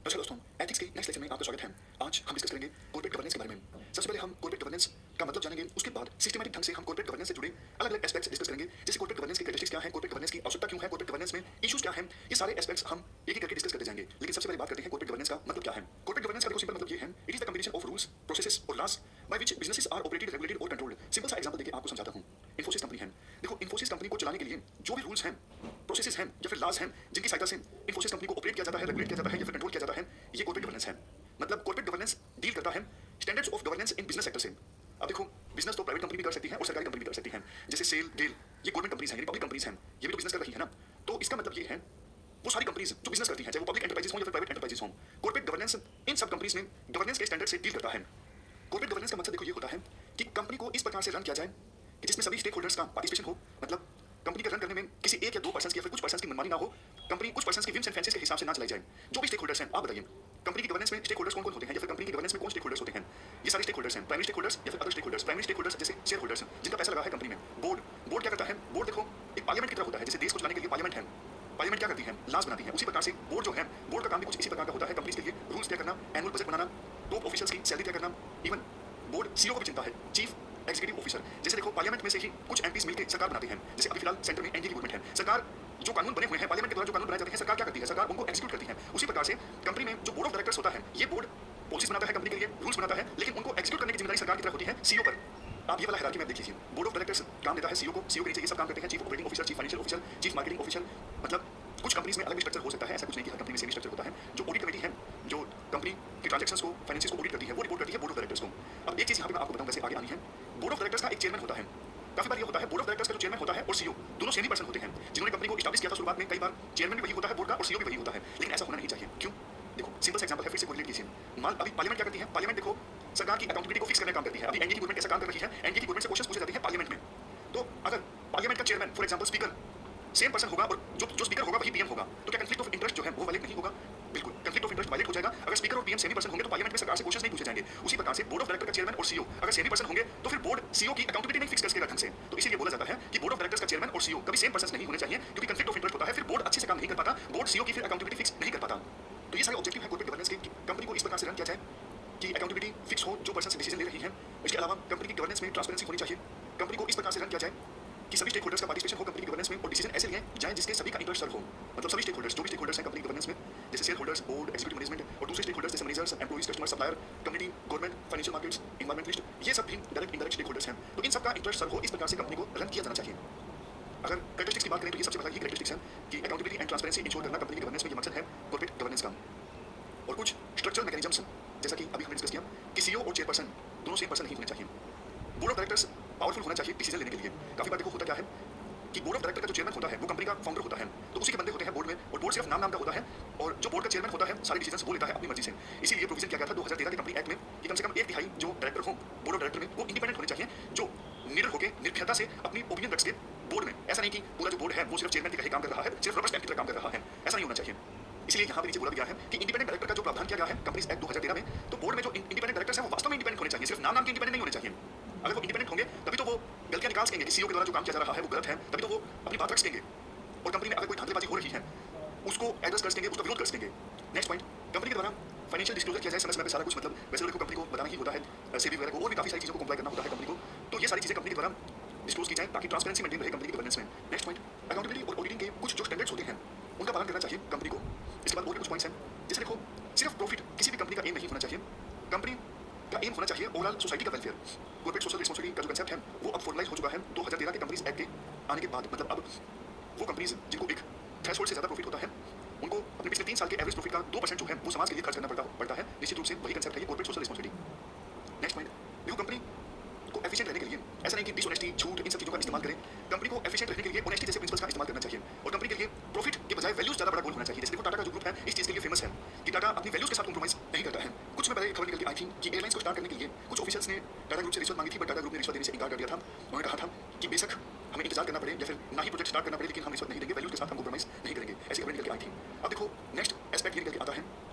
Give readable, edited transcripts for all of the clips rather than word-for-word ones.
नमस्कार दोस्तों, एथिक्स के नेक्स्ट लेक्चर में आपका स्वागत है। आज हम डिस्कस करेंगे कॉर्पोरेट गवर्नेंस के बारे में। सबसे पहले हम कॉर्पोरेट गवर्नेंस का मतलब जानेंगे, उसके बाद सिस्टमैटिक ढंग से हम कॉर्पोरेट गवर्नेंस से जुड़े अलग-अलग एस्पेक्ट्स डिस्कस करेंगे, जैसे कॉर्पोरेट गवर्नेंस की कैरेक्टरिस्टिक्स क्या है, कॉर्पोरेट गवर्नेंस की आवश्यकता क्यों है, कॉर्पोरेट गवर्नेंस में इश्यूज क्या हैं, ये सारे एस्पेक्ट्स हम एक-एक करके डिस्कस करते जाएंगे। लेकिन सबसे पहले बात करते हैं कॉर्पोरेट गवर्नेंस का मतलब क्या है। कॉर्पोरेट गवर्नेंस का देखो सिंपल मतलब ये है, it is the combination of rules, processes और laws by which businesses are operated, regulated और कंट्रोल्ड। सिंपल सा एग्जांपल देके आपको समझाता हूं। इन्फोसिस कंपनी है, देखो इन्फोसिस कंपनी को चलाने के लिए जो भी रूल्स हैं, प्रोसेसेस हैं या फिर लॉज हैं, जिनकी सहायता से इन्फोसिस कंपनी को ऑपरेट किया जाता है, रेगुलेट किया जाता है या फिर कंट्रोल किया जाता है, ये कॉर्पोरेट गवर्नेंस है। मतलब कॉर्पोरेट गवर्नेंस डील करता है standards of governance in business sector से। अब देखो बिजनेस तो प्राइवेट कंपनी भी कर सकती है और सरकारी कंपनी भी कर सकती है, जैसे सेल, गेल, ये गवर्नमेंट कंपनीज हैं, ये पब्लिक कंपनीज हैं, ये भी तो बिजनेस कर रही है ना। तो इसका मतलब ये है वो सारी कंपनीज जो बिजनेस करती हैं, चाहे वो पब्लिक एंटरप्राइजेस हो या फिर प्राइवेट एंटरप्राइजेस हो, कॉर्पोरेट गवर्नेंस इन सब कंपनीज में गवर्नेंस के स्टैंडर्ड से डील करता है। कॉर्पोरेट गवर्नेंस का मकसद देखो ये होता है कि कंपनी को इस प्रकार से रन किया जाए कि जिसमें सभी स्टेक होल्डर्स का पार्टिसिपेशन हो। मतलब कंपनी का रन करने में किसी एक या दो पर्सन की या फिर कुछ पर्सन की मनमानी ना हो, कंपनी कुछ पर्सन की विम्स एंड फैंसीज के हिसाब से ना चलाई जाए। जो भी स्टेक होल्डर्स हैं, आप बताइए कंपनी की गवर्नेंस में स्टेक होल्डर्स कौन कौन होते हैं या फिर कंपनी की गवर्नेंस में कौन स्टेक होल्डर्स होते हैं। ये सारे स्टेक होल्डर्स हैं, प्राइमरी स्टेक होल्डर्स या फिर other stakeholders. Primary stakeholders जैसे शेयर होल्डर्स जिनका पैसा लगा है कंपनी में। बोर्ड क्या करता है, बोर्ड देखो एक पार्लियामेंट की तरह होता है, जैसे देश को चलाने के लिए पार्लियामेंट है, पार्लियामेंट क्या करती है, लॉज बनाती है। उसी प्रकार से बोर्ड जो है, बोर्ड का काम भी कुछ इसी प्रकार का होता है, कंपनीज के लिए रूल्स तय करना, एनुअल बजट बनाना, टॉप ऑफिशियल्स की सैलरी तय करना। इवन बोर्ड सीईओ को भी चिंता है, चीफ एग्जीक्यूटिव ऑफिसर। जैसे देखो पार्लियामेंट में से ही कुछ एमपीज मिलकर सरकार बनाते हैं, जैसे अभी फिलहाल सेंटर में एनडीए की गवर्नमेंट है। सरकार जो कानून बने हुए हैं पार्लियामेंट के द्वारा, जो कानून बनाए जाते हैं, सरकार क्या करती है, सरकार उनको एग्जीक्यूट करती है। उसी प्रकार से कंपनी में जो बोर्ड ऑफ डायरेक्टर्स होता है, ये बोर्ड पॉलिसीज बनाता है कंपनी के लिए, रूल्स बनाता है, लेकिन उनको एग्जीक्यूट करने की जिम्मेदारी सरकार की तरफ होती है सीईओ पर। आप ये वाला हायरार्की में देख लीजिए, बोर्ड ऑफ डायरेक्टर्स काम देता है सीईओ को, सीईओ के नीचे ये सब काम करते हैं, chief operating officer, chief financial officer, chief marketing officer. मतलब कुछ कंपनीज में अलग भी स्ट्रक्चर हो सकता है, ऐसा कुछ नहीं कि हर कंपनी में सेम स्ट्रक्चर होता है। जो ऑडिट कमेटी है, जो कंपनी की ट्रांजैक्शंस को, फाइनेंसेस को ऑडिट करती है, वो रिपोर्ट करती है बोर्ड ऑफ डायरेक्टर्स को। अब एक चीज यहाँ पे मैं आपको बताऊंगा, कैसे आगे आनी है। बोर्ड ऑफ डायरेक्टर्स का एक चेयरमैन होता है, काफी बार ये होता है बोर्ड ऑफ डायरेक्टर्स का जो चेयरमैन होता है और सीईओ दोनों सेम ही पर्सन होते हैं, जिन्होंने कंपनी को एस्टैब्लिश किया था शुरुआत में। कई बार चेयरमैन भी वही होता है बोर्ड का और सीईओ भी वही होता है, लेकिन ऐसा होना नहीं चाहिए। क्यों? देखो सिंपल सा एग्जांपल है, फिर से कोरिलेट कीजिए। मान अभी पार्लियामेंट क्या करती है, पार्लियामेंट देखो सरकार की अकाउंटेबिलिटी को फिक्स करने का काम करती है। अभी एनडीए की गवर्नमेंट कैसा काम कर रही है, एनडीए की गवर्नमेंट से क्वेश्चंस पूछे जाते हैं पार्लियामेंट में। तो अगर पार्लियामेंट का chairman for example speaker same person होगा और जो स्पीकर होगा वही पीएम होगा, तो क्या कंफ्लिक्ट ऑफ इंटरेस्ट जो है वो वायलेट नहीं होगा? बिल्कुल कंफ्लिक्ट ऑफ इंटरेस्ट वायलेट हो जाएगा। अगर स्पीकर और पीएम सेम ही पर्सन होंगे तो पार्लियामेंट में सरकार से क्वेश्चंस नहीं पूछे जाएंगे। उसी प्रकार से बोर्ड ऑफ डायरेक्टर का चेयरमैन और सीईओ अगर सेम ही पर्सन होंगे तो फिर बोर्ड सीईओ की अकाउंटेबिलिटी नहीं फिक्स कर सकेगा ढंग से। तो इसीलिए बोला जाता है कि बोर्ड ऑफ डायरेक्टर्स का चेयरमैन और सीईओ कभी सेम पर्सन नहीं होने चाहिए, क्योंकि कंफ्लिक्ट ऑफ इंटरेस्ट होता है, फिर बोर्ड अच्छे से काम नहीं कर पाता, बोर्ड सीईओ की फिर अकाउंटेबिलिटी फिक्स नहीं कर पाता। तो ये सारे ऑब्जेक्टिव है कॉर्पोरेट गवर्नेंस के, कंपनी को इस प्रकार से रन किया जाए कि अकाउंटेबिलिटी फिक्स हो, जो पर्सन डिसीजन ले रही है। इसके अलावा कंपनी की गवर्नेंस में ट्रांसपेरेंसी होनी चाहिए। कंपनी को इस प्रकार से रन किया जाए कि सभी स्टेक होल्डर्स का पार्टिसिपेशन हो कंपनी की गवर्नेंस में और डिसीजन ऐसे लिए जाए जिसके सभी का इंटरेस्ट सर्व हो। मतलब सभी स्टेक होल्डर्स, जो भी स्टेक होल्डर्स हैं कंपनी की गवर्नेंस में, जैसे share holders, board, executive management और दूसरे स्टेक होल्डर्स जैसे managers, employees, customer, supplier, community, government, financial markets, environmentalist, ये सब भी डायरेक्ट इनडायरेक्ट स्टेक होल्डर्स हैं। तो इन सबका इंटरेस्ट सर्व हो, इस प्रकार से कंपनी को रन किया जाना चाहिए। अगर कैरेक्टरिस्टिक्स की बात करें तो ये सबसे पहला ये कैरेक्टरिस्टिक्स है कि अकाउंटेबिलिटी एंड ट्रांसपेरेंसी इंश्योर करना कंपनी की गवर्नेंस में ये मकसद है कॉर्पोरेट गवर्नेंस का। और कुछ स्ट्रक्चरल मैकेनिज्म्स जैसा कि अभी हमने डिस्कस किया कि सीईओ और चेयरपर्सन दोनों सेम पर्सन नहीं होने चाहिए। बोर्ड ऑफ डायरेक्टर्स पावरफुल होना चाहिए डिसीजन लेने के लिए। काफी बार देखो होता क्या है कि बोर्ड ऑफ डायरेक्टर का जो चेयरमैन होता है वो कंपनी का फाउंडर होता है, तो उसी के बंदे होते हैं बोर्ड में, और बोर्ड सिर्फ नाम का होता है, और जो बोर्ड का चेयरमैन होता है सारे डिसीजंस वो लेता है अपनी मर्जी से। इसीलिए प्रोविजन किया गया था 2013 के कंपनी एक्ट में कि कम से कम एक तिहाई जो डायरेक्टर हो बोर्ड ऑफ डायरेक्टर में वो इंडिपेंडेंट होने चाहिए, जो निडर होकर निर्भीकता से अपनी ओपिनियन रख सके बोर्ड में। ऐसा नहीं कि पूरा जो बोर्ड है वो सिर्फ चेयरमैन के कहे काम कर रहा है, सिर्फ रबर स्टैंप की तरह काम कर रहा है, ऐसा नहीं होना चाहिए। इसलिए यहाँ पे नीचे बोला गया है कि इंडिपेंडेंट डायरेक्टर का जो प्रावधान किया गया है कंपनीज एक्ट 2013 में, तो बोर्ड में जो इंडिपेंडेंट डायरेक्टर्स हैं वो वास्तव में इंडिपेंडेंट होने चाहिए, सिर्फ नाम के इंडिपेंडेंट नहीं होने चाहिए। अगर वो इंडिपेंडेंट होंगे तभी तो वो गलतियां निकाल सकेंगे कि सीईओ के द्वारा जो काम किया जा रहा है वो गलत है, तभी तो वो अपनी बात रख सकेंगे, और कंपनी में अगर कोई धांधलीबाजी हो रही है उसको एड्रेस कर सकेंगे, उसका विरोध कर सकेंगे। नेक्स्ट पॉइंट, कंपनी के द्वारा फाइनेंशियल डिस्क्लोजर किया जाए समय समय पे सारा कुछ। मतलब वैसे तो कंपनी को बताना ही होता है सेबी वगैरह को, और भी काफी सारी चीजों को कंप्लाई करना होता है कंपनी को, तो ये सारी चीजें कंपनी के द्वारा डिस्क्लोज की जाए ताकि ट्रांसपेरेंसी मेंटेन रहे कंपनी की गवर्नेंस में। नेक्स्ट पॉइंट, अकाउंटेबिलिटी और ऑडिटिंग के कुछ जो स्टैंडर्ड्स होते हैं उनका पालन करना चाहिए कंपनी को। इसके बाद और भी कुछ पॉइंट्स हैं, जैसे देखो सिर्फ प्रॉफिट किसी भी कंपनी का एम नहीं होना चाहिए, कंपनी का एम होना चाहिए ओवरऑल सोसाइटी का वेलफेयर। कॉर्पोरेट सोशल रिस्पांसिबिलिटी का जो कंसेप्ट है वो अब फॉर्मलाइज हो चुका है 2013 के कंपनीज एक्ट के आने के बाद। मतलब अब वो कंपनीज जिनको एक थ्रेशोल्ड से ज्यादा प्रॉफिट होता है उनको अपने पिछले 3 साल के एवरेज प्रॉफिट का 2% जो है वो समाज के लिए खर्च करना पड़ता है। निश्चित रूप से वही कंसेप्ट है ये corporate social responsibility. Next point, देखो कंपनी को एफिशिएंट रहने के लिए ऐसा नहीं कि डिसऑनेस्टी, झूठ, इन सब चीजों का इस्तेमाल करें। कंपनी को एफिशिएंट रहने के लिए ऑनेस्टी जैसे प्रिंसिपल्स का इस्तेमाल करना चाहिए, और कंपनी के लिए प्रॉफिट के बजाय वैल्यूज ज्यादा बड़ा गोल होना चाहिए। जैसे देखो टाटा का जो ग्रुप है इस चीज के लिए फेमस है कि टाटा अपनी वैल्यूज के साथ कॉम्प्रोमाइज नहीं करता है। कुछ में पहले खबर निकल के आई थी कि एयरलाइंस को स्टार्ट करने के लिए कुछ ऑफिसर्स ने टाटा ग्रुप से रिश्वत मांगी थी, बट टाटा ग्रुप ने रिश्वत देने से इनकार कर दिया था। उन्होंने कहा था कि बेशक हमें इंतजार करना पड़े या फिर ना ही प्रोजेक्ट स्टार्ट करना पड़े, लेकिन हम रिश्वत नहीं देंगे, वैल्यूज के साथ हम कॉम्प्रोमाइज नहीं करेंगे, ऐसी खबर निकल के आई थी। अब देखो नेक्स्ट एस्पेक्ट ये निकल के आता है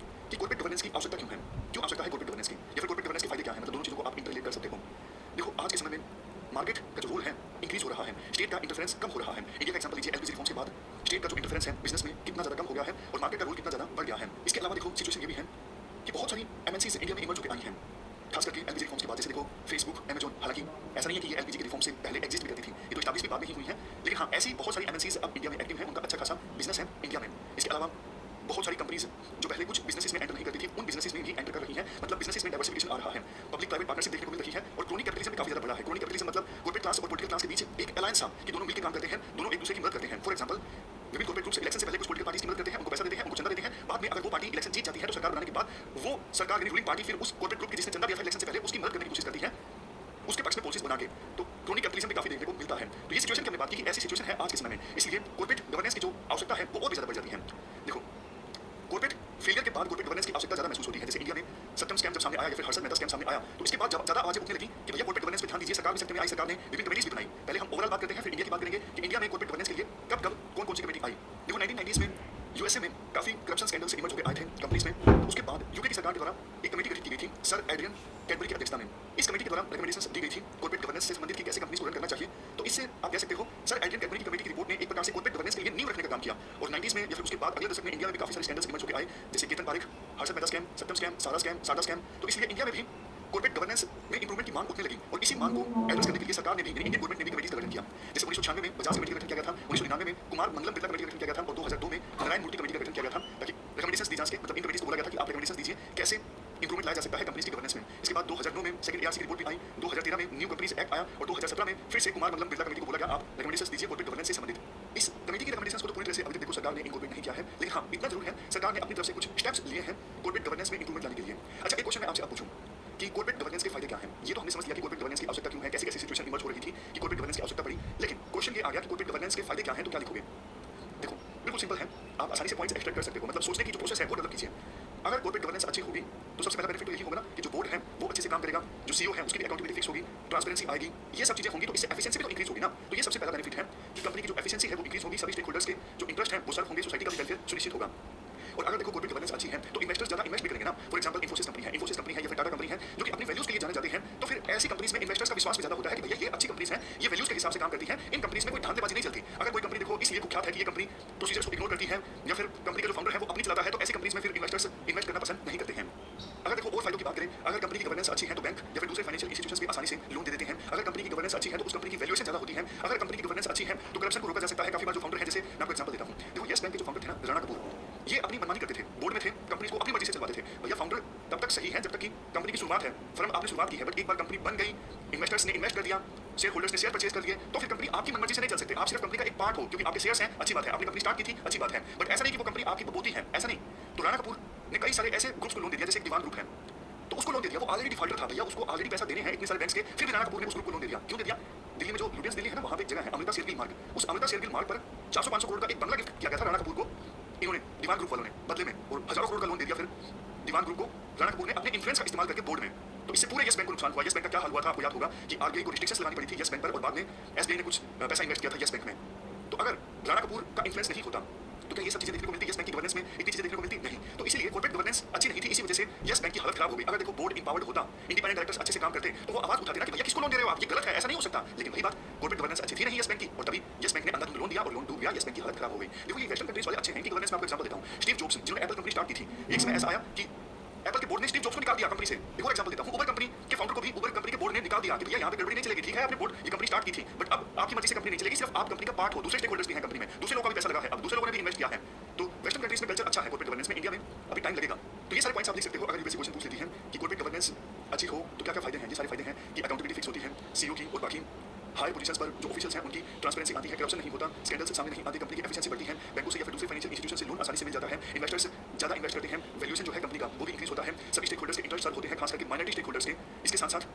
कि कॉर्पोरेट गवर्नेंस की आवश्यकता क्यों है, क्यों आवश्यकता है कॉर्पोरेट गवर्नेंस की, या फिर कॉर्पोरेट गवर्नेंस के फायदे क्या हैं। मतलब दोनों चीजों को आप इंटरलेट कर सकते हो। देखो आज के समय में मार्केट का जो रोल है इंक्रीज हो रहा है, स्टेट का इंटरफेरेंस कम हो रहा है। इंडिया का एग्जांपल लीजिए, एलपीजी रिफॉर्म्स के बाद स्टेट का जो इंटरफेरेंस है बिजनेस में कितना ज्यादा कम हो गया है और मार्केट का रोल कितना ज्यादा बढ़ गया है। इसके अलावा देखो सिचुएशन ये भी है कि बहुत सारी एमएनसीज इंडिया में इमर्ज होकर आई हैं, खास करके एलपीजी रिफॉर्म्स के बाद। जैसे देखो फेसबुक, अमेजॉन, हालांकि ऐसा नहीं है कि ये एलपीजी के रिफॉर्म से पहले एग्जिस्ट भी करती थी, ये तो एस्टैब्लिश भी बाद में ही हुई है, लेकिन हाँ ऐसी बहुत सारी एमएनसीज अब इंडिया में एक्टिव हैं, उनका अच्छा खासा बिजनेस है इंडिया में। इसके अलावा बहुत सारी कंपनीज जो पहले कुछ बिजनेसेस में एंटर नहीं करती थी, उन बिजनेसेस में भी एंटर कर रही हैं, मतलब बिजनेसेस में डाइवर्सिफिकेशन आ रहा है, पब्लिक प्राइवेट पार्टनरशिप देखने को मिल रही है, और क्रोनी कैपिटलिज्म भी काफी ज्यादा बड़ा है। क्रोनी कैपिटलिज्म मतलब कॉर्पोरेट क्लास और पॉलिटिकल क्लास के बीच एक अलायंस था कि दोनों मिलकर काम करते हैं, दोनों एक दूसरे की मदद करते हैं। फॉर एग्जांपल विभिन्न कॉर्पोरेट ग्रुप्स इलेक्शन से पहले कुछ पॉलिटिकल पार्टीज की मदद करते हैं, उनको पैसा देते हैं, उनको चंदा देते हैं, बाद में अगर वो पार्टी इलेक्शन जीत जाती है तो सरकार बनाने के बाद वो सरकार यानी रूलिंग पार्टी फिर उस कॉर्पोरेट ग्रुप की जिसने चंदा दिया था इलेक्शन से पहले उसकी मदद करने की कोशिश करती है, उसके पक्ष में पॉलिसीज बना के। तो क्रोनी कैपिटलिज्म भी काफी देखने को मिलता है। तो ये सिचुएशन की हमने बात की कि ऐसी सिचुएशन है आज के समय में, इसलिए कॉर्पोरेट गवर्नेंस की जो आवश्यकता है वो और भी ज्यादा बढ़ जाती है। देखो कॉर्पोरेट फेलियर के बाद कॉर्पोरेट गवर्नेंस की आवश्यकता ज्यादा महसूस होती है। जैसे इंडिया में सत्यम स्कैम जब सामने आया या फिर हर्षद मेहता स्कैम सामने आया, तो इसके बाद ज्यादा आवाजें उठने लगी कि भैया कॉर्पोरेट गवर्नेंस पे ध्यान दीजिए। सरकार भी सत्य में आई, सरकार ने विभिन्न कमेटीज भी बनाई। पहले हम ओवरऑल बात करते हैं, फिर इंडिया की बात करेंगे कि इंडिया में कॉर्पोरेट गवर्नेंस के लिए कब कब कौन कौन सी कमेटी आई। देखो 1990s में यूएसए में काफी करप्शन स्कैंडल्स इमर्ज होकर आए थे कंपनीज में, तो उसके बाद यूके की सरकार के द्वारा एक कमेटी गठित की गई थी सर एड्रियन कैडबरी की अध्यक्षता में। इस कमेटी के द्वारा रिकमेंडेशंस दी गई थी कॉर्पोरेट गवर्नेंस से संबंधित कि कैसे कंपनीज को रन करना चाहिए। तो इससे आप कह सकते हो सर एड्रियन कैडबरी की कमेटी की रिपोर्ट ने एक प्रकार से कॉर्पोरेट गवर्नेंस के लिए नींव रखने का काम किया। और 90s में या फिर उसके बाद अगले दशक में इंडिया में भी काफी सारे स्कैंडल्स इमर्ज होकर आए, जैसे केतन पारेख, हर्षद मेहता स्कैम, सत्यम स्कैम, सारा स्कैम। तो इसलिए इंडिया में भी कॉर्पोरेट गवर्नेंस में इंप्रूवमेंट की मांग उठने लगी, और इसी मांग को एड्रेस करने के लिए सरकार ने भी इंडियन गवर्नमेंट ने भी कमेटीज का गठन किया। जैसे 1996 में बजाज कमेटी का गठन किया गया था, 1999 में कुमार मंगलम बिरला कमेटी का गठन किया गया था, और 2002 में नारायण मूर्ति कमेटी का गठन किया गया था, ताकि रिकमेंडेशंस दी जा सके। मतलब इन कमेटीज को बोला गया था कि आप रिकमेंडेशंस दीजिए कैसे इंप्रूवमेंट लाया जा सकता है कंपनीज की गवर्नेंस में। इसके बाद 2009 में सेकंड एआरसी की रिपोर्ट भी आई, 2013 में न्यू कंपनीज एक्ट आया, और 2017 में फिर से कुमार मंगलम बिरला कमेटी को बोला गया आप रिकमेंडेशंस दीजिए कॉर्पोरेट गवर्नेंस से संबंधित। इस कमेटी की रिकमेंडेशंस को तो पूरी तरह से अभी तक देखो सरकार ने इंप्रूवमेंट नहीं किया है, लेकिन हाँ इतना जरूर है सरकार ने अपनी तरफ से कुछ स्टेप्स लिए हैं कॉर्पोरेट गवर्नेंस में इंप्रूवमेंट लाने के लिए। अच्छा एक क्वेश्चन मैं आपसे पूछूं कि कॉर्पोरेट गवर्नेंस के फायदे क्या हैं। ये तो हमने समझ लिया कि कॉर्पोरेट गवर्नेंस की आवश्यकता क्यों है, कैसी कैसी सिचुएशन इमर्ज हो रही थी कि कॉर्पोरेट गवर्नेंस की आवश्यकता पड़ी, लेकिन क्वेश्चन ये आ गया कि कॉर्पोरेट गवर्नेंस के फायदे क्या हैं, तो क्या लिखोगे। देखो बिल्कुल सिंपल है, आप आसानी से पॉइंट्स एक्सट्रैक्ट कर सकते हो, मतलब सोचने की जो प्रोसेस है वो डेवलप कीजिए। अगर कॉर्पोरेट गवर्नेंस अच्छी होगी तो सबसे पहला बेनिफिट तो यही होगा ना कि जो बोर्ड है वो अच्छे से काम करेगा, जो सीईओ है उसकी भी अकाउंटेबिलिटी फिक्स होगी, ट्रांसपेरेंसी आएगी, ये सब चीजें होंगी, तो इससे एफिशिएंसी भी तो इंक्रीज होगी ना। तो ये सबसे पहला बेनिफिट है कि कंपनी की जो एफिशिएंसी है वो इंक्रीज होगी, सभी स्टेक होल्डर्स के जो इंटरेस्ट है वो सर्व होंगे, सोसाइटी का भी वेलफेयर सुनिश्चित होगा। और अगर देखो कॉर्पोरेट गवर्नेंस अच्छी है तो इन्वेस्टर्स ज्यादा इन्वेस्ट भी करेंगे ना। फॉर एग्जांपल इन्फोसिस कंपनी है या फिर टाटा कंपनी है जो कि अपनी वैल्यूज के लिए जाने जाते हैं, तो फिर ऐसी कंपनीज में इन्वेस्टर्स का विश्वास भी ज्यादा होता है कि भैया ये अच्छी कंपनीज हैं, ये वैल्यूज के हिसाब से काम करती हैं, इन कंपनीज में कोई धांधलीबाजी नहीं चलती। अगर कोई कंपनी देखो इसलिए कुख्यात है कि ये कंपनी प्रोसीजर्स को इग्नोर करती है या फिर कंपनी का जो फाउंडर है वो अपनी चलाता है, तो ऐसी कंपनीज में फिर इन्वेस्टर्स इन्वेस्ट करना पसंद नहीं करते हैं। अगर देखो और फायदों की बात करें, अगर कंपनी की गवर्नेंस अच्छी है तो बैंक या फिर दूसरे फाइनेंशियल इंस्टीट्यूशंस भी आसानी से लोन दे देते हैं। अगर कंपनी की गवर्नेंस अच्छी है तो उस कंपनी की वैल्यूएशन ज्यादा होती है। अगर कंपनी की गवर्नेंस अच्छी है तो करप्शन को रोका जा सकता है। काफी बार जो फाउंडर है, जैसे मैं आपको एग्जांपल देता हूं, देखो यस बैंक के जो फाउंडर थे ना राणा कपूर, ये अपनी मनमानी करते थे, बोर्ड में थे, कंपनीज को अपनी मर्जी से चलवाते थे। भैया फाउंडर तब तक सही है जब तक कि कंपनी की शुरुआत है, फर्म आपने शुरुआत की है, बट एक बार कंपनी बन गई, इन्वेस्टर्स ने इन्वेस्ट कर दिया, शेयर होल्डर्स ने शेयर परचेज कर लिए, तो फिर कंपनी आपकी मनमर्जी से नहीं चल सकते। आप सिर्फ कंपनी का एक पार्ट हो, क्योंकि आपके शेयर्स हैं, अच्छी बात है, आपने कंपनी स्टार्ट की थी, अच्छी बात है, बट ऐसा नहीं कि वो कंपनी आपकी बबूती है, ऐसा नहीं। तो राणा कपूर ने कई सारे ऐसे ग्रुप्स को लोन दे दिया, जैसे एक दीवान ग्रुप है, तो उसको लोन दे दिया, वो ऑलरेडी डिफॉल्टर था भैया, उसको ऑलरेडी पैसा देने हैं इतने सारे बैंक्स के, फिर भी राणा कपूर ने उस ग्रुप को लोन दे दिया। क्यों दे दिया? दिल्ली में जो लुटियंस दिल्ली है ना, वहां पे एक जगह है अमृता शेरगिल मार्ग, उस अमृता शेरगिल मार्ग पर 400-500 करोड़ का एक बंगला गिफ्ट किया गया था राणा कपूर को, इन्होंने दीवान ग्रुप वालों ने बदले में, और हजारों करोड़ का लोन दे दिया फिर दीवान ग्रुप को राणा कपूर ने अपने इन्फ्लुएंस का इस्तेमाल करके बोर्ड में। तो इससे पूरे यस बैंक को नुकसान हुआ। यस बैंक का क्या हाल हुआ था आपको याद होगा कि आरबीआई को रिस्ट्रिक्शंस लगानी पड़ी थी यस बैंक पर, और बाद में एसबीआई ने कुछ पैसा इन्वेस्ट किया था यस बैंक में। तो अगर राणा कपूर का इन्फ्लुएंस नहीं होता तो क्या ये सब चीजें देखने को मिलती? यस बैंक की गवर्नेंस में इतनी चीजें देखने को मिलती नहीं। तो इसीलिए कॉर्पोरेट गवर्नेंस अच्छी नहीं थी, इसी वजह से यस बैंक की हालत खराब हो गई। अगर देखो बोर्ड इंपावर्ड होता, इंडिपेंडेंट डायरेक्टर्स अच्छे से काम करते, तो वो आवाज उठाते ना कि भैया किसको लोन दे रहे हो आप, ये गलत है, ऐसा नहीं हो सकता। लेकिन वही बात, कॉर्पोरेट गवर्नेंस अच्छी थी नहीं यस बैंक की, और तभी यस बैंक ने अंधाधुंध लोन दिया और लोन डूब गया, यस बैंक की हालत खराब हो गई। देखो ये वेस्टर्न कंट्रीज वाले अच्छे हैं, इनकी गवर्नेंस में आपको एग्जांपल देता हूं। स्टीव जॉब्स जिन्होंने एप्पल कंपनी स्टार्ट की थी, एक समय ऐसा आया कि एप्पल के बोर्ड ने स्टीव जॉब्स को निकाल दिया कंपनी से। एक और एग्जांपल देता हूं, उबर कंपनी के फाउंडर को भी उबर कंपनी के बोर्ड ने निकाल दिया कि भैया यहां पे गड़बड़ी नहीं चलेगी, ठीक है आपने बोर्ड ये कंपनी स्टार्ट की थी, बट अब आपकी मर्जी से कंपनी नहीं चलेगी, सिर्फ आप कंपनी का पार्ट हो, दूसरे स्टेक होल्डर्स भी हैं कंपनी में, दूसरे लोगों का भी पैसा लगा है, अब दूसरे लोगों ने भी इन्वेस्ट किया है। तो वेस्टर्न कंट्रीज में कल्चर अच्छा है कॉर्पोरेट गवर्नेंस में, इंडिया में अभी टाइम लगेगा। तो ये सारे पॉइंट्स आप देख सकते हो। अगर यूपीएससी क्वेश्चन पूछ लेती है कि कॉर्पोरेट गवर्नेंस अच्छी हो तो क्या क्या फायदे हैं, ये सारे फायदे हैं कि अकाउंटेबिलिटी फिक्स होती है सीईओ की, और बाकी हाई पोजीशंस पर जो ऑफिशियल्स हैं उनकी ट्रांसपेरेंसी आती है, करप्शन नहीं होता, स्कैंडल्स सामने नहीं आते, कंपनी की एफिशिएंसी बढ़ती है, बैंकों से या फिर दूसरे फाइनेंशियल इंस्टीट्यूशन से लोन आसानी से मिल जाता है, इन्वेस्टर्स ज्यादा इन्वेस्ट करते हैं, वैल्यूएशन जो है कंपनी का वो भी इंक्रीज होता है, सभी स्टेक होल्डर्स के इंटरेस्ट सर्व होते हैं, खास करके माइनॉरिटी स्टेक होल्डर्स के। इसके साथ साथ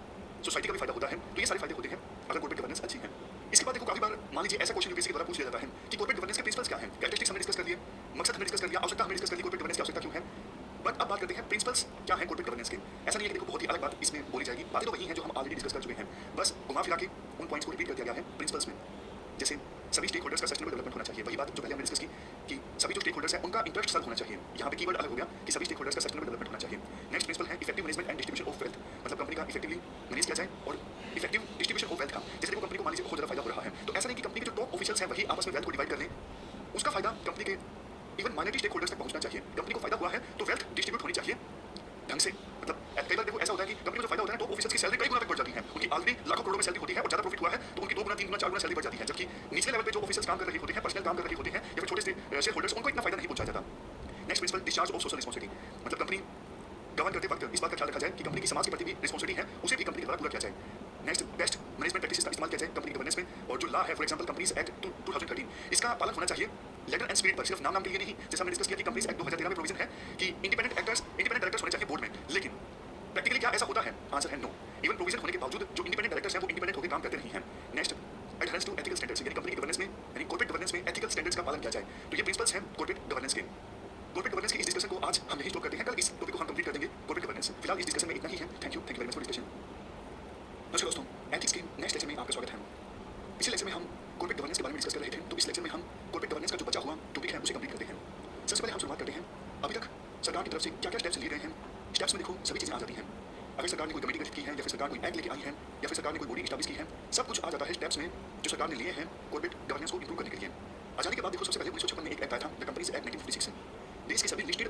सोसाइटी का भी फायदा होता है। तो ये सारे फायदे होते हैं अगर कॉर्पोरेट गवर्नेंस अच्छी है। इसके बाद देखो काफी बार मान लीजिए ऐसा क्वेश्चन यूपीएससी के द्वारा पूछ लिया जाता है कि कॉर्पोरेट गवर्नेंस के प्रिंसिपल्स क्या हैं, कैरेक्टरिस्टिक्स हमने डिस्कस कर लिए, मकसद हमने डिस्कस कर लिया, आवश्यकता हमने डिस्कस कर ली, कॉर्पोरेट गवर्नेंस की आवश्यकता क्यों है। बट अब बात करते हैं प्रिंसिपल्स क्या है कॉर्पोरेट गवर्नेंस के। ऐसा नहीं है कि देखो बहुत ही अलग बात इसमें बोली जाएगी, बातें तो वही हैं जो हम ऑलरेडी डिस्कस कर चुके हैं, बस घुमा फिरा के उन पॉइंट्स को रिपीट कर दिया गया है प्रिंसिपल्स में। जैसे सभी स्टेक होल्डर्स का सस्टेनेबल डेवलपमेंट होना चाहिए, वही बात जो पहले हमने डिस्कस की कि सभी जो स्टेक होल्डर्स हैं उनका इंटरेस्ट सर्व होना चाहिए। यहाँ पे कीवर्ड अलग हो गया कि सभी स्टेक होल्डर्स का सस्टेनेबल डेवलपमेंट होना चाहिए। नेक्स्ट प्रिंसिपल है effective management and distribution of wealth, मतलब कंपनी का इफेक्टिवली मैनेज किया जाए और इफेक्टिव डिस्ट्रीब्यूशन ऑफ वेल्थ का। जैसे देखो कंपनी को मान लीजिए बहुत ज्यादा फायदा हो रहा है, तो ऐसा नहीं कि कंपनी के जो टॉप ऑफिशियल्स हैं वही आपस में वेल्थ को डिवाइड कर लें, उसका फायदा कंपनी के इवन माइनॉरिटी स्टेक होल्डर्स तक पहुंचना चाहिए। कंपनी को फायदा हुआ है तो वेल्थ ढंग से मतलब कई बार देखो ऐसा होता है कि कंपनी में जो फायदा होता है टॉप ऑफिसर्स की सैलरी कई गुना तक बढ़ जाती है, उनकी ऑलरेडी लाखों करोड़ों में सैलरी होती है और ज्यादा प्रॉफिट हुआ है तो उनकी 2 गुना 3 गुना 4 गुना सैलरी बढ़ जाती है, जबकि निचले लेवल पे जो ऑफिसर्स काम कर रहे होते हैं, पर्सनल काम कर रहे होते हैं या फिर छोटे शेयर होल्डर्स, उनको इतना फायदा नहीं पहुंचाया जाता। Next principle, discharge of social responsibility, मतलब कंपनी गवर्न करते वक्त इस बात का ख्याल रखा जाए कि कंपनी की समाज के प्रति भी रिस्पांसिबिलिटी है, उसे भी कंपनी के द्वारा पूरा किया जाए। नेक्स्ट, बेस्ट मैनेजमेंट प्रैक्टिसेस का इस्तेमाल किया जाए कंपनी गवर्नेंस में, और जो लॉ है फॉर एग्जांपल कंपनीज एक्ट 2013, इसका पालन होना चाहिए लेटर एंड स्पिरिट पर, सिर्फ नाम के लिए नहीं। जैसा हमने डिस्कस किया कि कंपनीज एक्ट 2013 में प्रोविजन है कि इंडिपेंडेंट डायरेक्टर्स होने चाहिए बोर्ड में, लेकिन प्रैक्टिकली क्या ऐसा होता है? आंसर है नो। इवन प्रोविजन होने के बावजूद जो इंडिपेंडेंट डायरेक्टर्स हैं वो इंडिपेंडेंट होकर काम करते नहीं हैं। Next, adherence to ethical standards, यानी कंपनी की गवर्नेंस में यानी कॉर्पोरेट गवर्नेंस में एथिकल स्टैंडर्ड्स का पालन किया जाए। तो ये प्रिंसिपल्स हैं कॉर्पोरेट गवर्नेंस के। कॉर्पोरेट गवर्नेंस की इस डिस्कशन को आज हम यही स्टॉप करते हैं, कल इस टॉपिक को हम कंप्लीट कर देंगे कॉर्पोरेट गवर्नेंस। फिलहाल इस डिस्कशन में इतना ही है। Thank you very much for discussion. नमस्कार दोस्तों, एथिक्स के नेक्स्ट लेक्चर में आपका स्वागत है। पिछले लेक्चर में हम कॉर्पोरेट गवर्नेंस के बारे में डिस्कस कर रहे थे, तो इस लेक्चर में हम कॉर्पोरेट गवर्नेंस का जो बचा हुआ टॉपिक है उसे कंप्लीट करते हैं। सबसे पहले हम शुरुआत करते हैं अभी तक सरकार की तरफ से क्या क्या स्टेप्स लिए गए हैं। स्टेप्स में देखो सभी चीज़ें आ जाती हैं। अगर सरकार ने कोई कमेटी गठित की है या फिर सरकार कोई एक्ट लेके आई है या फिर सरकार ने कोई बॉडी स्टैब्लिश की है, सब कुछ आ जाता है स्टेप्स में जो सरकार ने लिए हैं कॉर्पोरेट गवर्नेंस को इंप्रूव करने के लिए। आजादी के बाद देखो सबसे पहले 1956 में एक एक्ट आया था, द कंपनीज एक्ट 1956। देश के सभी लिस्टेड